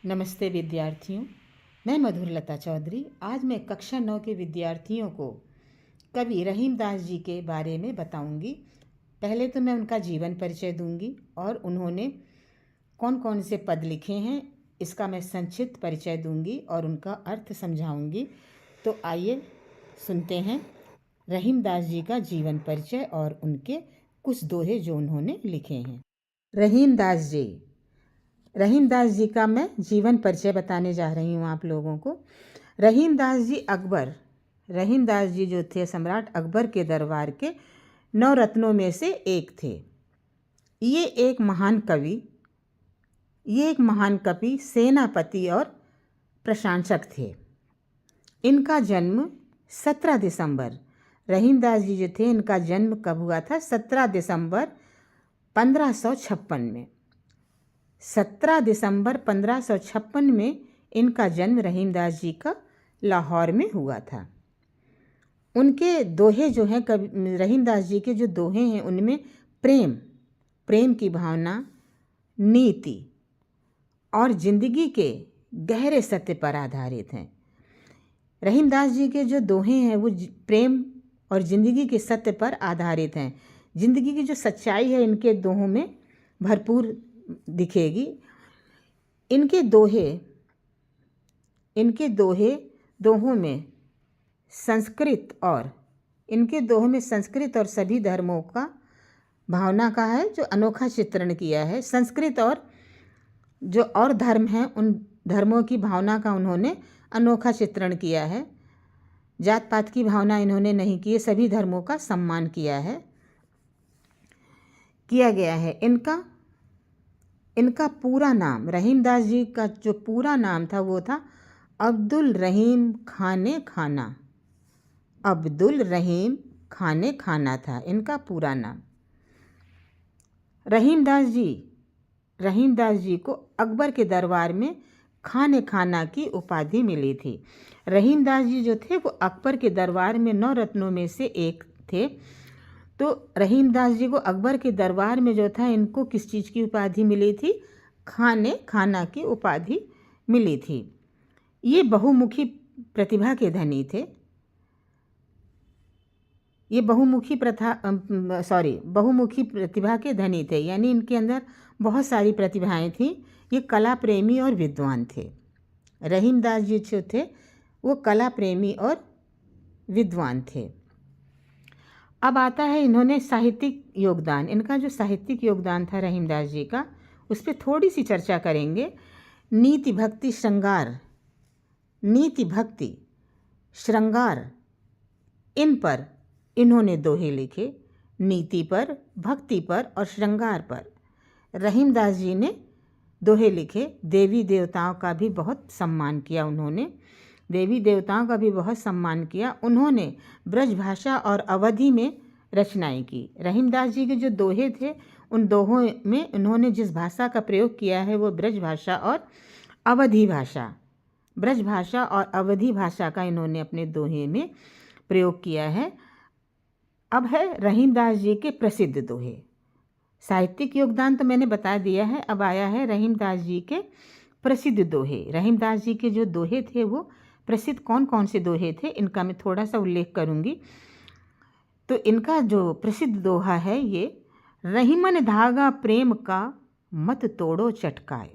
नमस्ते विद्यार्थियों, मैं मधुरलता चौधरी। आज मैं कक्षा 9 के विद्यार्थियों को कवि रहीमदास जी के बारे में बताऊंगी। पहले तो मैं उनका जीवन परिचय दूंगी और उन्होंने कौन कौन से पद लिखे हैं इसका मैं संक्षिप्त परिचय दूंगी और उनका अर्थ समझाऊंगी। तो आइए सुनते हैं रहीमदास जी का जीवन परिचय और उनके कुछ दोहे जो उन्होंने लिखे हैं। रहीमदास जी का मैं जीवन परिचय बताने जा रही हूँ आप लोगों को। रहीमदास जी जो थे सम्राट अकबर के दरबार के 9 रत्नों में से एक थे। ये एक महान कवि, सेनापति और प्रशंसक थे। इनका जन्म 17 दिसंबर रहीमदास जी जो थे इनका जन्म कब हुआ था? 17 दिसंबर 1556 में। 17 दिसंबर 1556 में इनका जन्म रहीमदास जी का लाहौर में हुआ था। उनके दोहे जो हैं रहीमदास जी के जो दोहे हैं उनमें प्रेम की भावना, नीति और जिंदगी के गहरे सत्य पर आधारित हैं। रहीमदास जी के जो दोहे हैं वो प्रेम और जिंदगी के सत्य पर आधारित हैं। जिंदगी की जो सच्चाई है इनके दोहों में भरपूर दिखेगी। इनके दोहों में संस्कृत और सभी धर्मों का भावना का है जो अनोखा चित्रण किया है। संस्कृत और जो और धर्म हैं उन धर्मों की भावना का उन्होंने अनोखा चित्रण किया है। जात पात की भावना इन्होंने नहीं की, सभी धर्मों का सम्मान किया गया है। इनका पूरा नाम, रहीमदास जी का जो पूरा नाम था वो था अब्दुल रहीम खाने खाना था इनका पूरा नाम। रहीमदास जी को अकबर के दरबार में खाने खाना की उपाधि मिली थी। रहीमदास जी जो थे वो अकबर के दरबार में 9 रत्नों में से एक थे। तो रहीमदास जी को अकबर के दरबार में जो था इनको किस चीज़ की उपाधि मिली थी? खाना की उपाधि मिली थी। ये बहुमुखी प्रतिभा के धनी थे। बहुमुखी प्रतिभा के धनी थे, यानी इनके अंदर बहुत सारी प्रतिभाएं थीं। ये कला प्रेमी और विद्वान थे। रहीमदास जी जो थे वो कला प्रेमी और विद्वान थे। अब आता है इन्होंने साहित्यिक योगदान। इनका जो साहित्यिक योगदान था रहीमदास जी का, उस पर थोड़ी सी चर्चा करेंगे। नीति भक्ति श्रृंगार इन पर इन्होंने दोहे लिखे। नीति पर, भक्ति पर और श्रृंगार पर रहीमदास जी ने दोहे लिखे। देवी देवताओं का भी बहुत सम्मान किया उन्होंने ब्रज भाषा और अवधी में रचनाएं की। रहीमदास जी के जो दोहे थे उन दोहों में उन्होंने जिस भाषा का प्रयोग किया है वो ब्रज भाषा और अवधी भाषा का इन्होंने अपने दोहे में प्रयोग किया है। अब है रहीमदास जी के प्रसिद्ध दोहे। साहित्यिक योगदान तो मैंने बता दिया है, अब आया है रहीमदास जी के प्रसिद्ध दोहे। रहीमदास जी के जो दोहे थे वो प्रसिद्ध कौन कौन से दोहे थे इनका मैं थोड़ा सा उल्लेख करूंगी। तो इनका जो प्रसिद्ध दोहा है ये, रहीमन धागा प्रेम का मत तोड़ो चटकाए।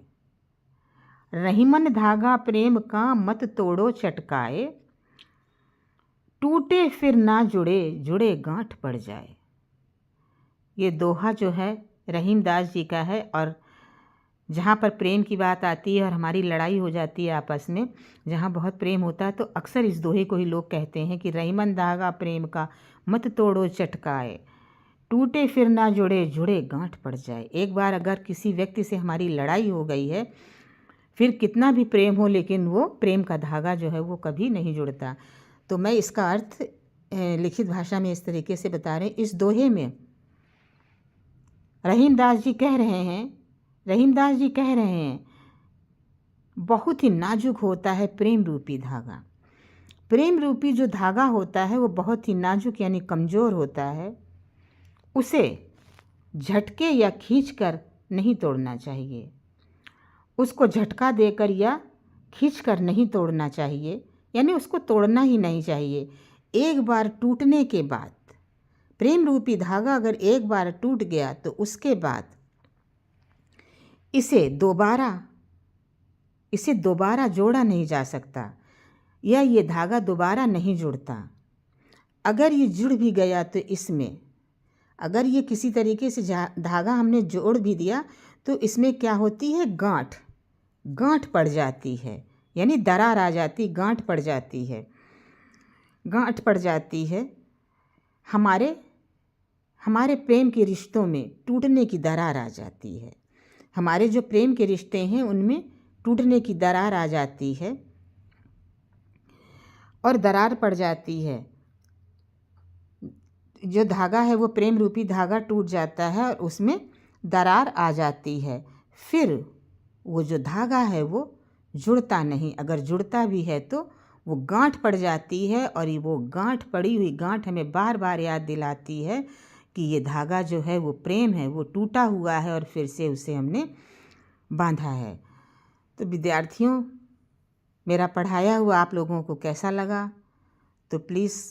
रहीमन धागा प्रेम का मत तोड़ो चटकाए, टूटे फिर ना जुड़े गांठ पड़ जाए। ये दोहा जो है रहीमदास जी का है और जहाँ पर प्रेम की बात आती है और हमारी लड़ाई हो जाती है आपस में, जहाँ बहुत प्रेम होता है तो अक्सर इस दोहे को ही लोग कहते हैं कि रहीमन धागा प्रेम का मत तोड़ो चटकाए, टूटे फिर ना जुड़े गांठ पड़ जाए। एक बार अगर किसी व्यक्ति से हमारी लड़ाई हो गई है, फिर कितना भी प्रेम हो लेकिन वो प्रेम का धागा जो है वो कभी नहीं जुड़ता। तो मैं इसका अर्थ लिखित भाषा में इस तरीके से बता रहे हैं। इस दोहे में रहीमदास जी कह रहे हैं बहुत ही नाजुक होता है प्रेम रूपी धागा। प्रेम रूपी जो धागा होता है वो बहुत ही नाजुक यानी कमज़ोर होता है। उसे झटके या खींचकर नहीं तोड़ना चाहिए। उसको झटका देकर या खींचकर नहीं तोड़ना चाहिए, यानी उसको तोड़ना ही नहीं चाहिए। एक बार टूटने के बाद, प्रेम रूपी धागा अगर एक बार टूट गया तो उसके बाद इसे दोबारा जोड़ा नहीं जा सकता, या ये धागा दोबारा नहीं जुड़ता। अगर ये जुड़ भी गया तो इसमें, अगर ये किसी तरीके से धागा हमने जोड़ भी दिया तो इसमें क्या होती है, गांठ पड़ जाती है, यानी दरार आ जाती, गांठ पड़ जाती है। हमारे प्रेम के रिश्तों में टूटने की दरार आ जाती है। हमारे जो प्रेम के रिश्ते हैं उनमें टूटने की दरार आ जाती है और दरार पड़ जाती है। जो धागा है वो प्रेम रूपी धागा टूट जाता है और उसमें दरार आ जाती है। फिर वो जो धागा है वो जुड़ता नहीं, अगर जुड़ता भी है तो वो गांठ पड़ जाती है, और वो पड़ी हुई गांठ हमें बार बार याद दिलाती है कि ये धागा जो है वो प्रेम है, वो टूटा हुआ है और फिर से उसे हमने बांधा है। तो विद्यार्थियों, मेरा पढ़ाया हुआ आप लोगों को कैसा लगा? तो प्लीज़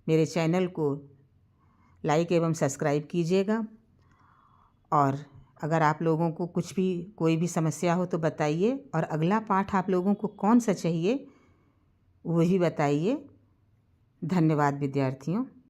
मेरे चैनल को लाइक एवं सब्सक्राइब कीजिएगा, और अगर आप लोगों को कोई भी समस्या हो तो बताइए, और अगला पाठ आप लोगों को कौन सा चाहिए वही बताइए। धन्यवाद विद्यार्थियों।